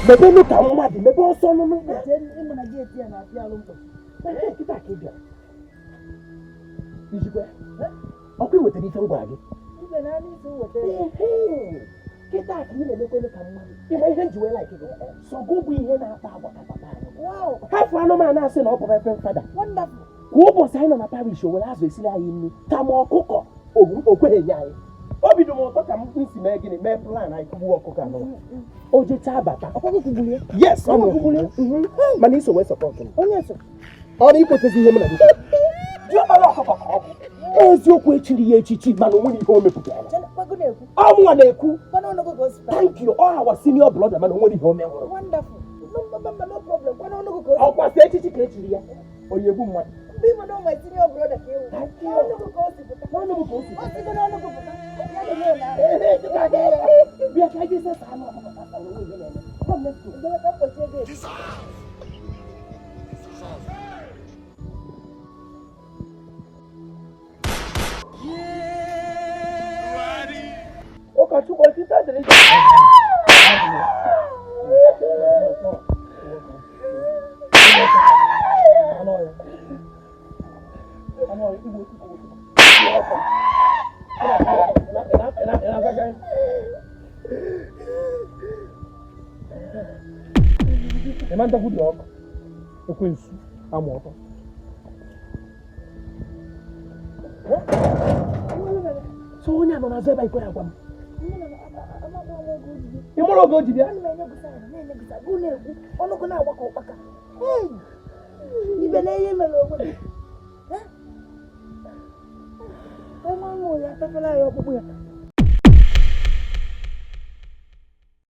Maybe look at what the maybe also no. Kita kibia. Is you okay with the different bag? Kita kibia make no come. You may enjoy like it. So go be here now. Wow. Half one man na say no my friend father. Wonderful. Who was sign on a parish will ask we see in Tamo Coco. Oh, okay, yai. Obi do mo talk am nsi me gini me plan I kubu okoka no. Oje tabata. Yes, I'm kubu. Mani so we support him. Onye so. Ori ipotezi ihe m na dika. Ju ala okoko. Eziokwu echiri ya echichi mana onwe ihe o meputa. Amu na eku. Thank you. All our senior brother mana onwe ihe o menworo. Wonderful. No problem. Kwa no go go. Okwa se echichi ka echiri ya. Oyebu mmadu. Be my senior brother. Thank you. No go. Manda good luck. Eu conheço a moto. So onye no na zeba iko ya gwam. Imolo go Dibia. Ono ko na awaka opaka. Hey. Ibele ye melo go. Mo ya tafala yo bubu ya.